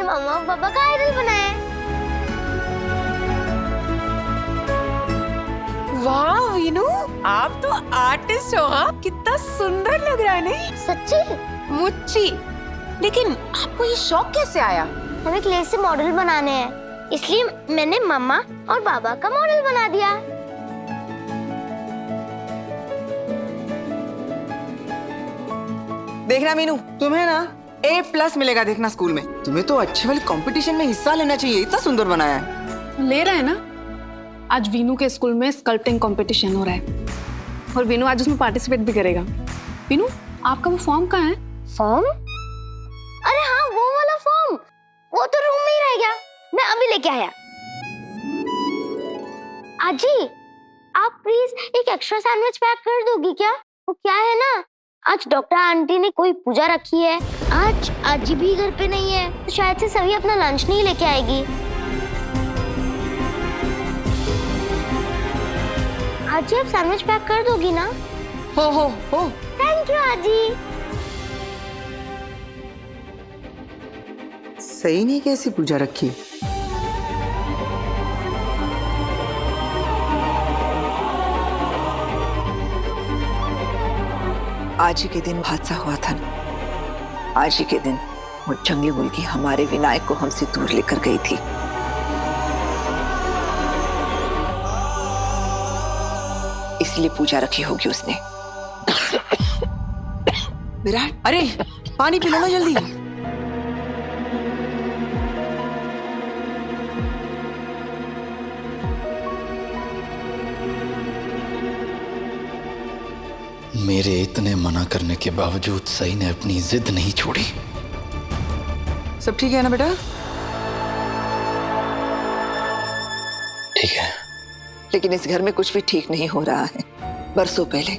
उसने मम्मा और पापा का आइडल बनाया है। वाह वीनू, आप तो आर्टिस्ट हो। हाँ, कितना सुंदर लग रहा है नहीं? सच्ची? मुच्ची। लेकिन आपको ये शौक कैसे आया? हमें क्ले से मॉडल बनाने हैं, इसलिए मैंने मम्मा और पापा का मॉडल बना दिया। देखना मीनू, तुम्हें ना A+ मिलेगा देखना स्कूल में। तुम्हें तो अच्छे वाले कंपटीशन में हिस्सा लेना चाहिए, इतना सुंदर बनाया है। ले रहे हैं ना। आज वीनू के स्कूल में स्कल्पटिंग कंपटीशन हो रहा है और वीनू आज उसमें पार्टिसिपेट भी करेगा। वीनू, आपका वो फॉर्म कहाँ है? फॉर्म? अरे हाँ, वो वाला फॉर्म, वो तो रूम में ही रह गया, मैं अभी लेके आया। आजी, आप प्लीज एक एक्स्ट्रा सैंडविच पैक कर दोगी क्या? वो क्या है ना, आज डॉक्टर आंटी ने कोई पूजा रखी है, आज आजी भी घर पे नहीं है, तो शायद से सभी अपना लंच नहीं लेके आएगी। आजी, आप सैंडविच पैक कर दोगी ना? हो। थैंक यू आजी। सही नहीं, कैसी पूजा रखी? आज ही के दिन हादसा हुआ था ना, आज ही के दिन वो जंगली मुर्गी हमारे विनायक को हमसे दूर लेकर गई थी। इसलिए पूजा रखी होगी उसने। विराट, अरे पानी पी लो ना जल्दी। मेरे इतने मना करने के बावजूद सई ने अपनी जिद नहीं छोड़ी। सब ठीक है ना बेटा? ठीक है। लेकिन इस घर में कुछ भी ठीक नहीं हो रहा है। बरसों पहले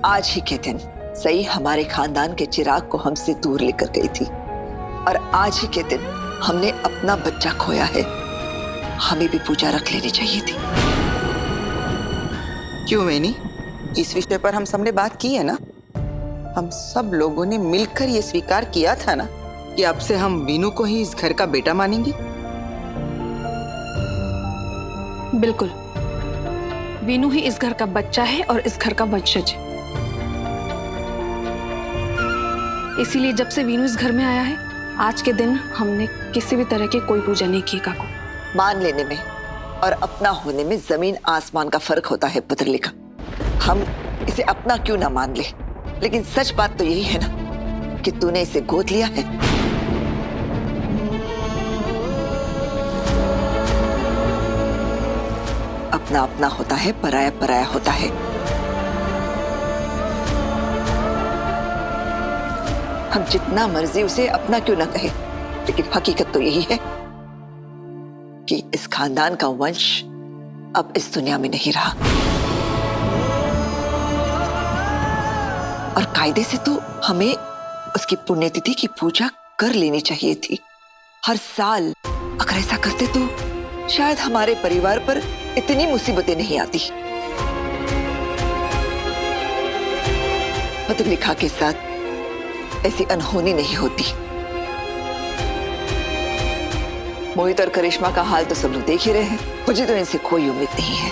आज ही के दिन सई हमारे खानदान के चिराग को हमसे दूर लेकर गई थी और आज ही के दिन हमने अपना बच्चा खोया है। हमें भी पूजा रख लेनी चाहिए थी। क्यों मैनी? इस विषय पर हम सबने बात की है ना। हम सब लोगों ने मिलकर ये स्वीकार किया था ना कि अब से हम वीनू को ही इस घर का बेटा मानेंगे। बिल्कुल, वीनू ही इस घर का बच्चा है और इस घर का वंशज। इसीलिए जब से वीनू इस घर में आया है, आज के दिन हमने किसी भी तरह की कोई पूजा नहीं की। काकू, मान लेने में और अपना होने में जमीन आसमान का फर्क होता है पुत्रलिखा। हम इसे अपना क्यों ना मान ले, लेकिन सच बात तो यही है ना कि तूने इसे गोद लिया है। अपना अपना होता है, पराया पराया होता है। हम जितना मर्जी उसे अपना क्यों ना कहे, लेकिन हकीकत तो यही है कि इस खानदान का वंश अब इस दुनिया में नहीं रहा। और कायदे से तो हमें उसकी पुण्यतिथि की पूजा कर लेनी चाहिए थी हर साल। अगर ऐसा करते तो शायद हमारे परिवार पर इतनी मुसीबतें नहीं आती। पुत्रलिखा के साथ ऐसी अनहोनी नहीं होती। मोहित और करिश्मा का हाल तो सब लोग देख ही रहे हैं। मुझे तो इनसे कोई उम्मीद नहीं है।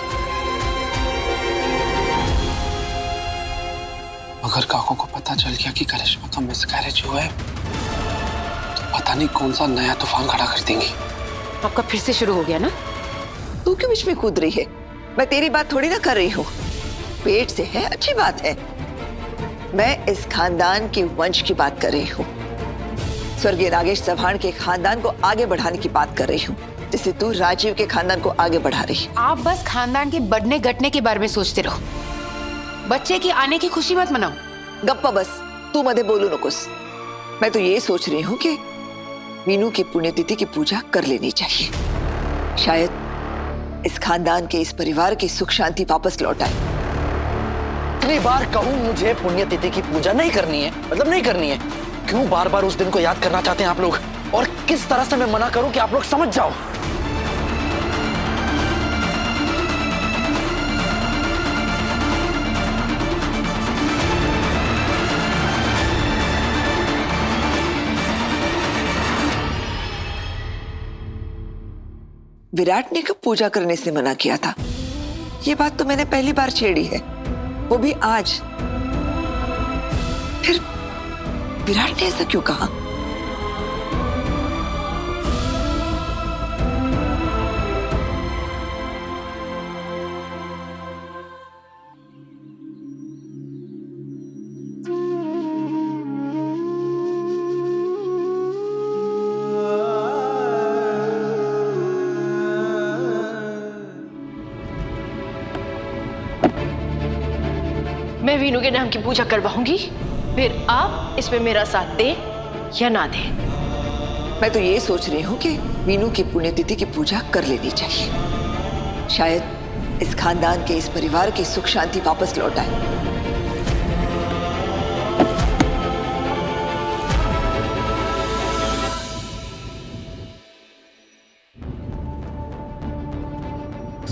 अगर काको को पता चल गया कि करिश्मा का मिसकैरेज हुआ है तो पता नहीं कौन सा नया तूफान खड़ा कर देंगी। आपका फिर से शुरू हो गया ना? तू क्यों बीच में कूद रही है? मैं तेरी बात थोड़ी ना कर रही हूँ। पेट से है, अच्छी बात है। मैं इस खानदान के वंश की बात कर रही हूँ। स्वर्गीय नागेश चौहान के खानदान को आगे बढ़ाने की बात कर रही हूँ, जिससे तू राजीव के खानदान को आगे बढ़ा रही। आप बस खानदान के बढ़ने घटने के बारे में सोचते रहो, बच्चे की आने की खुशी मत मनाओ। गप्पा बस, तू मधे बोलू नकोस। मैं तो ये सोच रही हूँ कि मीनू की पुण्यतिथि की पूजा कर लेनी चाहिए। शायद इस खानदान के, इस परिवार की सुख शांति वापस लौट आए। कितनी बार कहूँ मुझे पुण्यतिथि की पूजा नहीं करनी है, मतलब नहीं करनी है। क्यों बार बार उस दिन को याद करना चाहते हैं आप लोग? और किस तरह से मैं मना करूं कि आप लोग समझ जाओ? विराट ने कब पूजा करने से मना किया था? ये बात तो मैंने पहली बार छेड़ी है, वो भी आज। फिर विराट ने ऐसा क्यों कहा? मैं वीनू के नाम की पूजा करवाऊंगी, फिर आप इसमें मेरा साथ दें या ना दें। मैं तो ये सोच रही हूँ कि वीनू की पुण्यतिथि की पूजा कर लेनी चाहिए। शायद इस खानदान के, इस परिवार की सुख शांति वापस लौट आए।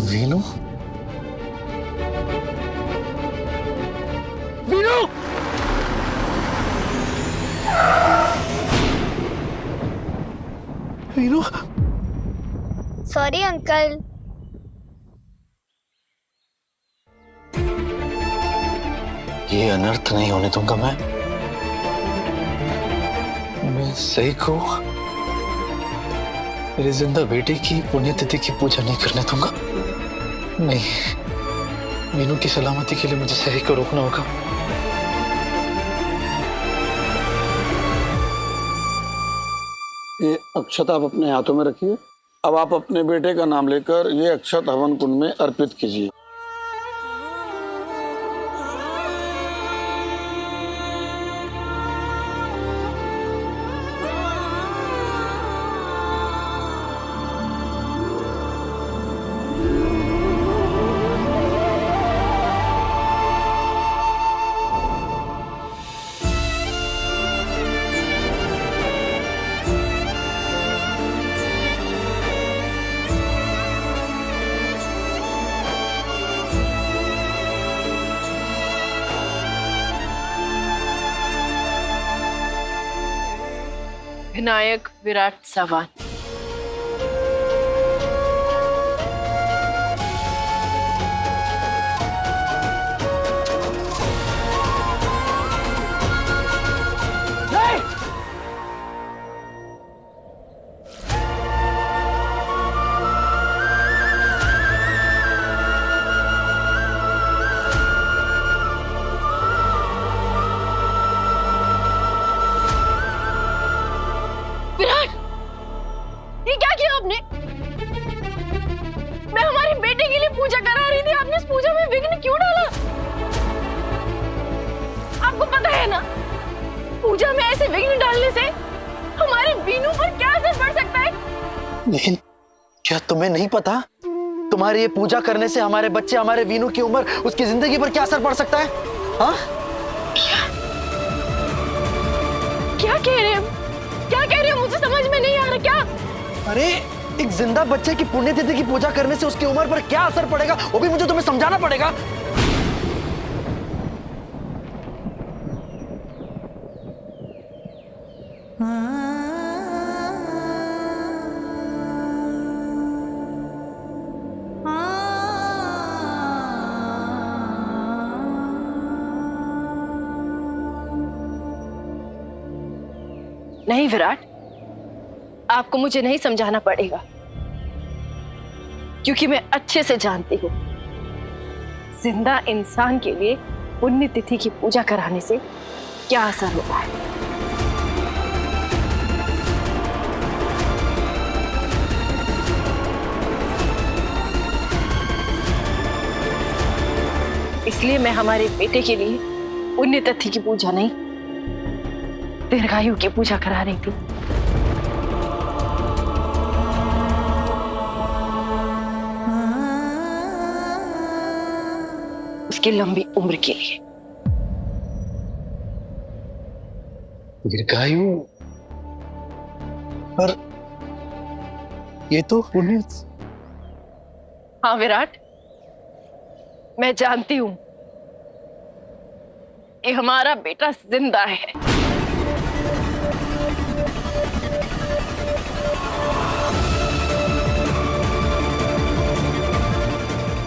Veenu, Veenu, Veenu, sorry uncle. ये अनर्थ नहीं होने दूंगा मैं सही को मेरी जिंदा बेटे की पुण्यतिथि की पूजा नहीं करने दूंगा। नहीं, मीनू की सलामती के लिए मुझे सही को रोकना होगा। ये अक्षत आप अपने हाथों में रखिए। अब आप अपने बेटे का नाम लेकर ये अक्षत हवन कुंड में अर्पित कीजिए। विनायक विराट सावन। ये क्या किया आपने? मैं हमारे बेटे के लिए पूजा करा रही थी, आपने इस पूजा में विघ्न क्यों डाला? आपको पता है ना, पूजा में ऐसे विघ्न डालने से हमारे वीनू पर क्या असर पड़ सकता है? लेकिन क्या तुम्हें नहीं पता, तुम्हारी ये पूजा करने से हमारे बच्चे, हमारे वीनू की उम्र, उसकी जिंदगी पर क्या असर पड़ सकता है? हाँ? क्या कह रहे हैं? क्या कह रहे हो? मुझे समझ में नहीं आ रहा। क्या? अरे, एक जिंदा बच्चे की पुण्यतिथि की पूजा करने से उसकी उम्र पर क्या असर पड़ेगा, वो भी मुझे तुम्हें समझाना पड़ेगा। नहीं विराट, आपको मुझे नहीं समझाना पड़ेगा, क्योंकि मैं अच्छे से जानती हूं जिंदा इंसान के लिए पुण्यतिथि की पूजा कराने से क्या असर होता है। इसलिए मैं हमारे बेटे के लिए पुण्यतिथि की पूजा नहीं, दीर्घायु की पूजा करा रही थी। उसकी लंबी उम्र के लिए। दीर्घायु? पर ये तो पुण्य। हाँ विराट, मैं जानती हूं कि हमारा बेटा जिंदा है।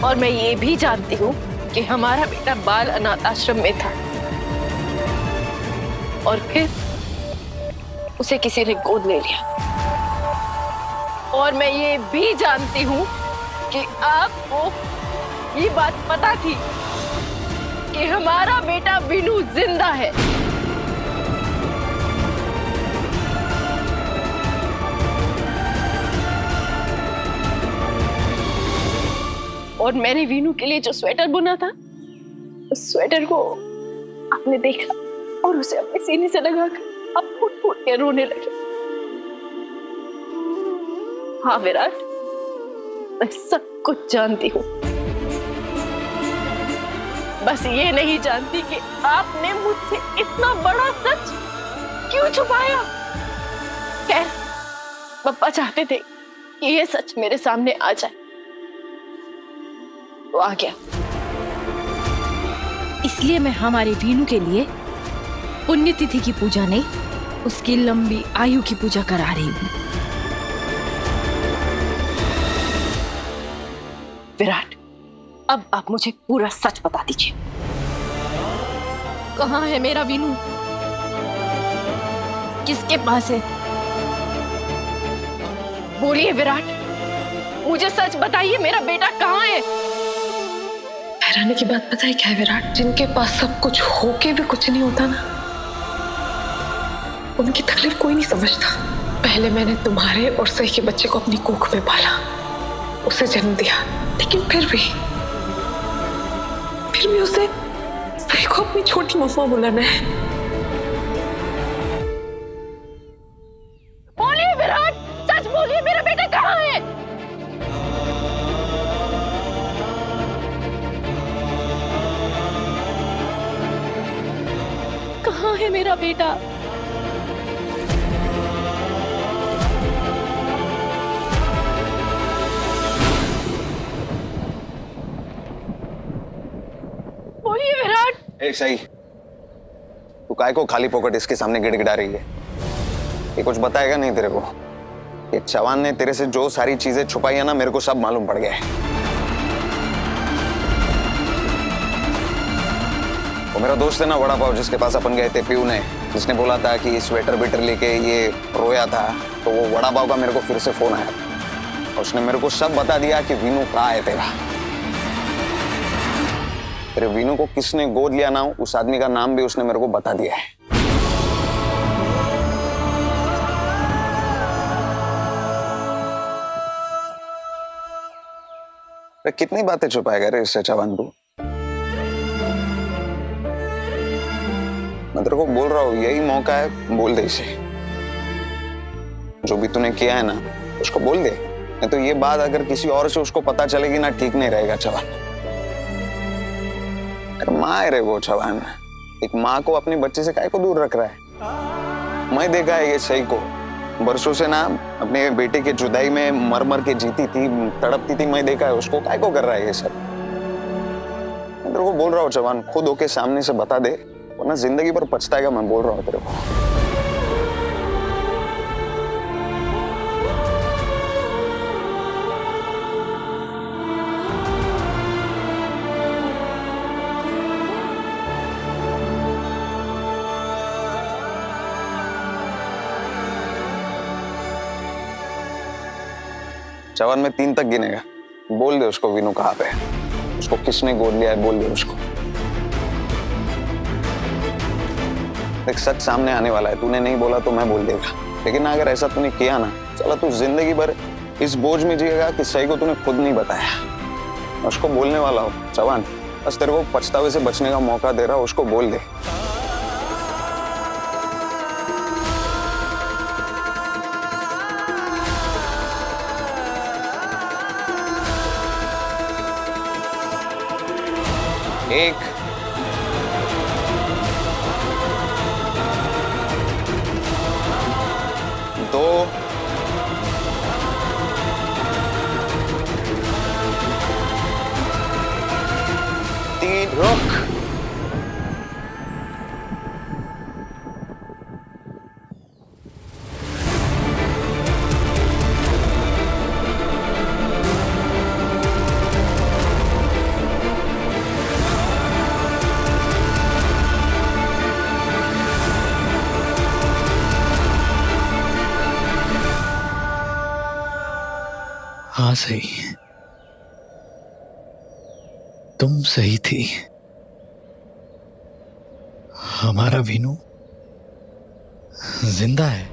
और मैं ये भी जानती हूँ कि हमारा बेटा बाल अनाथ आश्रम में था और फिर उसे किसी ने गोद ले लिया। और मैं ये भी जानती हूँ कि आपको ये बात पता थी कि हमारा बेटा विनू जिंदा है। और मैंने वीनू के लिए जो स्वेटर बुना था, उस स्वेटर को आपने देखा और उसे अपने सीने से लगाकर आप फूट फूट के रोने लगे। हाँ विराट, मैं सब कुछ जानती हूँ, बस ये नहीं जानती कि आपने मुझसे इतना बड़ा सच क्यों छुपाया। खैर, पप्पा चाहते थे कि ये सच मेरे सामने आ जाए, तो आ गया। इसलिए मैं हमारे वीनू के लिए पुण्यतिथि की पूजा नहीं, उसकी लंबी आयु की पूजा करा रही हूँ। विराट, अब आप मुझे पूरा सच बता दीजिए। कहाँ है मेरा वीनू? किसके पास है? बोलिए विराट, मुझे सच बताइए, मेरा बेटा कहाँ है? हैरानी की बात पता है क्या है विराट, जिनके पास सब कुछ होके भी कुछ नहीं होता ना, उनकी तकलीफ कोई नहीं समझता। पहले मैंने तुम्हारे और सही के बच्चे को अपनी कोख में पाला, उसे जन्म दिया, लेकिन फिर भी उसे सही को अपनी छोटी मफुआ बुलाना है। बोलिए विराट, सच बोलिए, मेरा बेटा कहाँ है? कहाँ है मेरा बेटा? बोलिए विराट। ए सही, तू काय को खाली पॉकेट इसके सामने गिड़गिड़ा रही है? ये कुछ बताएगा नहीं तेरे को? ये चवान ने तेरे से जो सारी चीजें छुपाई है ना, मेरे को सब मालूम पड़ गया है। वो मेरा दोस्त है ना वड़ा पाव, जिसके पास अपन गए थे, पीयू ने, जिसने बोला था कि स्वेटर बेटर लेके ये रोया था, तो वो वड़ा पाव का मेरे को फिर से फोन आया और उसने मेरे को सब बता दिया कि वीनू कहाँ है तेरा। तेरे वीनू को किसने गोद लिया ना, उस आदमी का नाम भी उसने मेरे को बता दिया है। कितनी बातें छुपाएगा रे इससे चवान तू? मैं तेरे को बोल रहा हूँ, यही मौका है, बोल दे इसे। जो भी तूने किया है ना, उसको बोल दे, नहीं तो ये बात अगर किसी और से उसको पता चलेगी ना, ठीक नहीं रहेगा चवान। अरे माँ है रे वो चवान, एक माँ को अपने बच्चे से काहे को दूर रख रहा है? मैं देखा है ये सही को बरसों से ना, अपने बेटे के जुदाई में मर मर के जीती थी, तड़पती थी, मैं देखा है उसको, काहे को कर रहा है ये सब? मैं तेरे को बोल रहा हूँ चवान, खुद होके सामने से बता दे, वरना जिंदगी भर पछताएगा, मैं बोल रहा हूँ तेरे को। चवान में 3 तक गिनेगा, बोल दे उसको वीनू कहाँ पे है, उसको किसने गोद लिया है, बोल दे उसको। एक सच सामने आने वाला है, तूने नहीं बोला तो मैं बोल देगा, लेकिन अगर ऐसा तूने किया ना, चला तू जिंदगी भर इस बोझ में जिएगा कि सही को तूने खुद नहीं बताया। मैं उसको बोलने वाला हूँ चवान, बस तेरे को पछतावे से बचने का मौका दे रहा, उसको बोल दे। एक, 2, 3, रुक। सही, तुम सही थी। हमारा वीनू जिंदा है।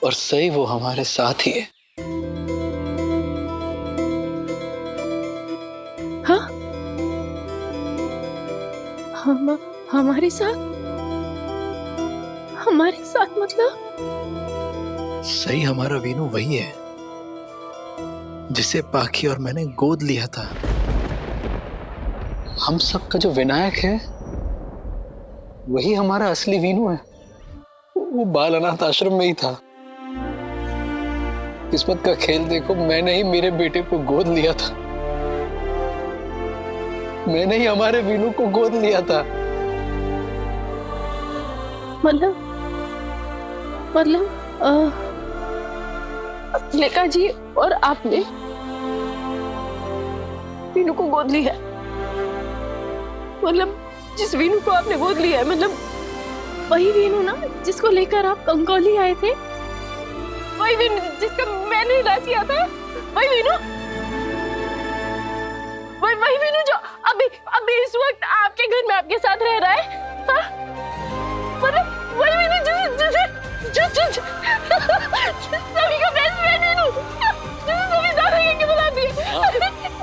और सही वो हमारे साथ ही है। हाँ, हमारे साथ मतलब? सही हमारा वीनू वही है जिसे पाखी और मैंने गोद लिया था। हम सबका जो विनायक है वही हमारा असली वीनू है। वो बाल अनाथ आश्रम में ही था। किस्मत का खेल देखो, मैंने ही मेरे बेटे को गोद लिया था। मैंने ही हमारे वीनू को गोद लिया था। मतलब लेका जी और आपने वीनू को गोद लिया है? मतलब जिस वीनू को आपने गोद लिया है, मतलब वही वीनू ना जिसको लेकर आप कंकोली आए थे? वही वीनू जिसका मैंने इलाज किया था? वही वीनू जो अभी इस वक्त आपके घर में आपके साथ रह रहा है? हाँ? मतलब वही वीनू जो सभी का बेस्ट फ्रेंड वीनू, जिसे सभी दादा कह के बुलाती है,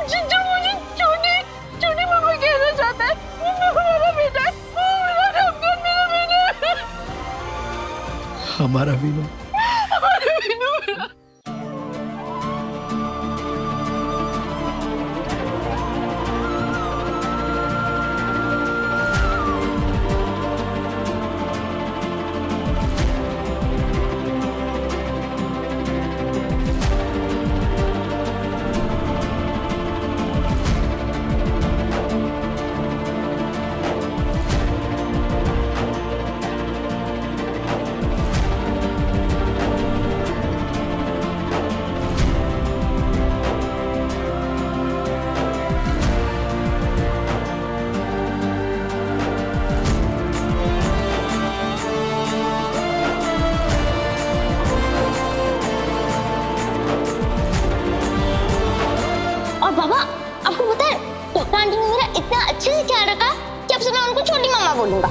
जो मुझे छोटी मम्मा कहना चाहता है, वो मेरा बेटा है, वो मेरा डॉक्टर, मेरा बेटा। हमारा वीनू अच्छे से ख्याल रखा कि अब से मैं उनको छोटी मामा बोलूंगा।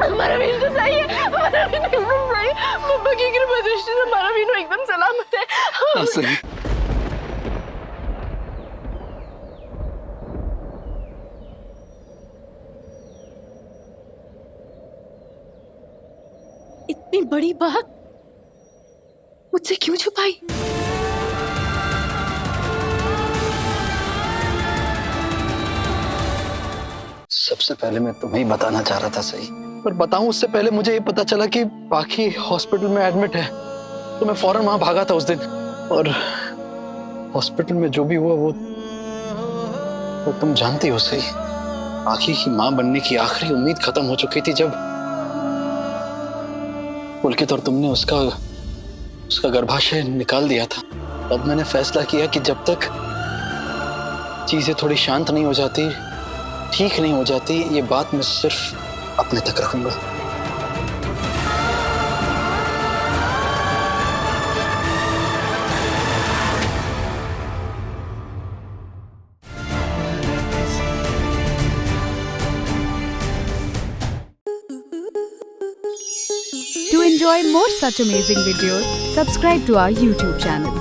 हमारा वीनू तो सही है, हमारा वीनू एकदम सही है। पापा की कृपा दृष्टि से हमारा वीनू एकदम सलामत है। हाँ, सही। इतनी बड़ी बात मुझसे क्यों छुपाई? सबसे पहले मैं तुम्हें ही बताना चाह रहा था सही, पर बताऊं उससे पहले मुझे ये पता चला कि पाखी हॉस्पिटल में एडमिट है, तो मैं फौरन वहां भागा था उस दिन। और हॉस्पिटल में जो भी हुआ वो तुम जानती हो सही। पाखी की मां बनने की आखिरी उम्मीद खत्म हो चुकी थी जब पुलकित और तुमने उसका गर्भाशय निकाल दिया था। तब मैंने फैसला किया कि जब तक चीजें थोड़ी शांत नहीं हो जाती, ठीक नहीं हो जाती, ये बात मैं सिर्फ अपने तक रखूंगा। To enjoy more such amazing videos, subscribe to our YouTube channel.